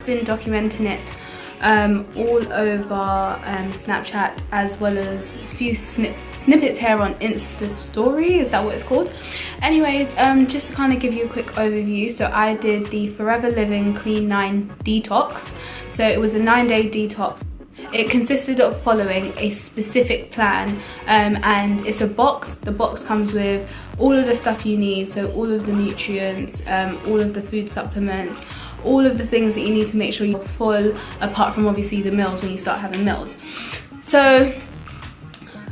been documenting it all over Snapchat, as well as a few snippets here on Insta story, is that what it's called? Anyways, just to kind of give you a quick overview, so I did the Forever Living Clean 9 detox. So it was a 9-day detox. It consisted of following a specific plan, and it's a box. The box comes with all of the stuff you need, so all of the nutrients, all of the food supplements, all of the things that you need to make sure you're full, apart from obviously the meals when you start having meals. So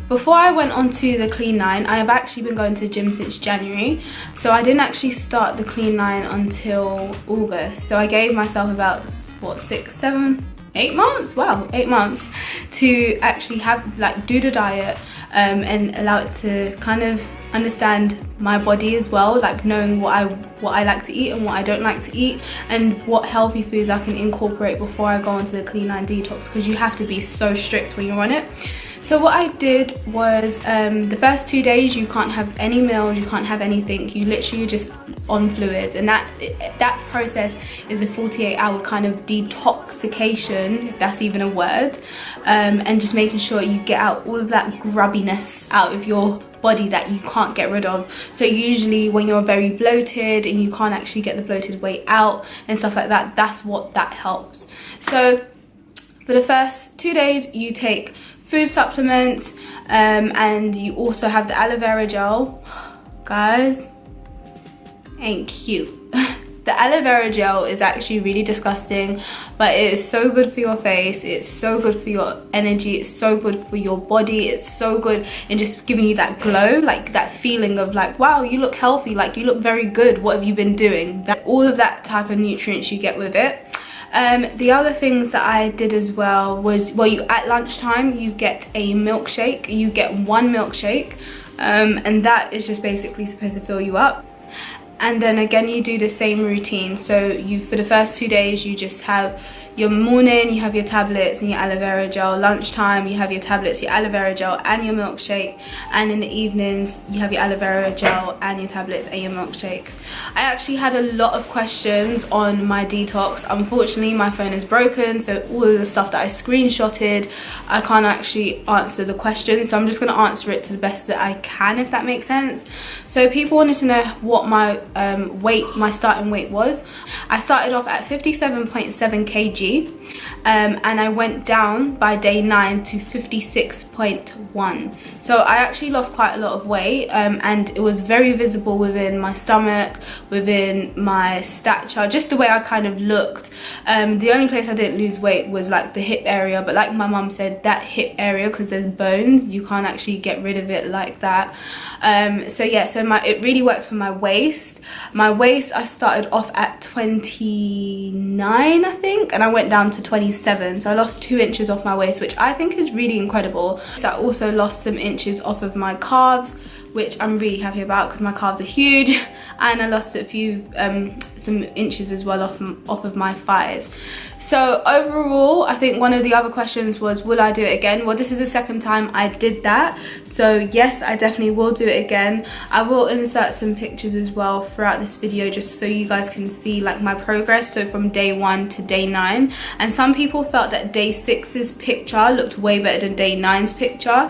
before I went on to the Clean 9, I have actually been going to the gym since January. So I didn't actually start the Clean 9 until August. So I gave myself about, what, 6, 7, 8 months? Wow, 8 months to actually have, like, do the diet and allow it to kind of understand my body as well, like knowing what I like to eat and what I don't like to eat, and what healthy foods I can incorporate before I go onto the Clean 9 detox, because you have to be so strict when you're on it. So what I did was, the first 2 days you can't have any meals, you can't have anything, you literally just on fluids, and that process is a 48-hour kind of detoxification, if that's even a word, and just making sure you get out all of that grubbiness out of your body that you can't get rid of. So usually when you're very bloated and you can't actually get the bloated weight out and stuff like that, that's what that helps. So for the first 2 days you take food supplements, and you also have the aloe vera gel. Guys, ain't cute. The aloe vera gel is actually really disgusting, but it is so good for your face, it's so good for your energy, it's so good for your body, it's so good in just giving you that glow, like that feeling of like, wow, you look healthy, like you look very good, what have you been doing? All of that type of nutrients you get with it. The other things that I did as well was, well, you at lunchtime you get a milkshake. You get 1 milkshake, and that is just basically supposed to fill you up. And then again you do the same routine. So you, for the first 2 days, you just have your morning, you have your tablets and your aloe vera gel. Lunchtime you have your tablets, your aloe vera gel and your milkshake, and in the evenings you have your aloe vera gel and your tablets and your milkshake. I actually had a lot of questions on my detox. Unfortunately my phone is broken, so all of the stuff that I screenshotted, I can't actually answer the question, so I'm just going to answer it to the best that I can, if that makes sense. So people wanted to know what my my starting weight was. I started off at 57.7 kg, and I went down by day 9 to 56.1. So I actually lost quite a lot of weight, and it was very visible within my stomach, within my stature, just the way I kind of looked. The only place I didn't lose weight was like the hip area, but like my mum said, that hip area, because there's bones, you can't actually get rid of it like that. So yeah, so it really worked for my waist. My waist, I started off at 29, I think, and I went down to 27, so I lost 2 inches off my waist, which I think is really incredible. So I also lost some inches off of my calves, which I'm really happy about because my calves are huge, and I lost a few some inches as well off of my thighs. So overall, I think one of the other questions was, will I do it again? Well, this is the second time I did that, so yes, I definitely will do it again. I will insert some pictures as well throughout this video, just so you guys can see like my progress, so from day 1 to day 9. And some people felt that day 6's picture looked way better than day 9's picture.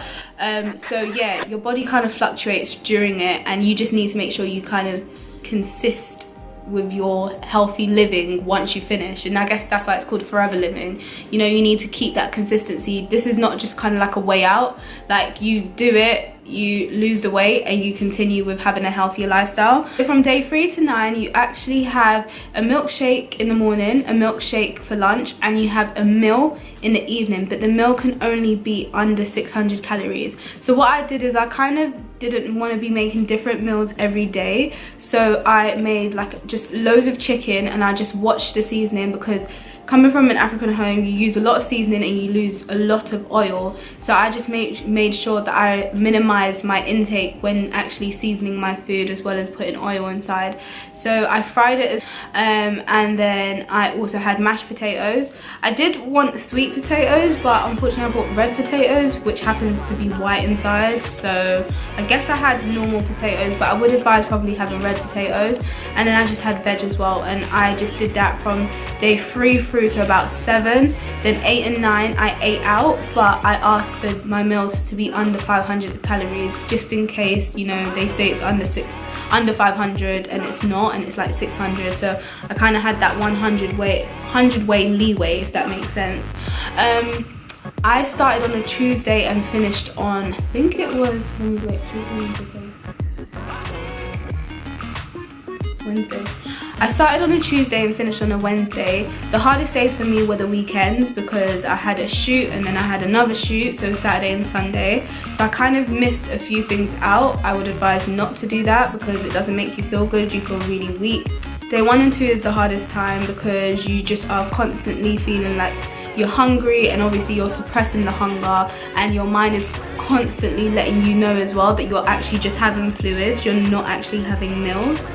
So yeah, your body kind of fluctuates during it, and you just need to make sure you kind of consist with your healthy living once you finish, and I guess that's why it's called forever living. You know, you need to keep that consistency. This is not just kind of like a way out, like you do it, you lose the weight, and you continue with having a healthier lifestyle. So from day 3 to 9 you actually have a milkshake in the morning, a milkshake for lunch, and you have a meal in the evening, but the meal can only be under 600 calories. So what I did is I kind of didn't want to be making different meals every day, so I made like just loads of chicken, and I just watched the seasoning, because coming from an African home, you use a lot of seasoning and you lose a lot of oil. So I just made sure that I minimized my intake when actually seasoning my food, as well as putting oil inside. So I fried it, and then I also had mashed potatoes. I did want sweet potatoes, but unfortunately I bought red potatoes, which happens to be white inside, so I guess I had normal potatoes, but I would advise probably having red potatoes. And then I just had veg as well, and I just did that from day 3 through to about 7. Then 8 and 9 I ate out, but I asked for my meals to be under 500 calories, just in case, you know, they say it's under 500 and it's not, and it's like 600. So I kind of had that 100 way leeway, if that makes sense. I started on a Tuesday and finished on, I think it was, Wednesday. I started on a Tuesday and finished on a Wednesday. The hardest days for me were the weekends, because I had a shoot and then I had another shoot, so Saturday and Sunday. So I kind of missed a few things out. I would advise not to do that because it doesn't make you feel good, you feel really weak. Day 1 and 2 is the hardest time because you just are constantly feeling like you're hungry, and obviously you're suppressing the hunger, and your mind is constantly letting you know as well that you're actually just having fluids, you're not actually having meals.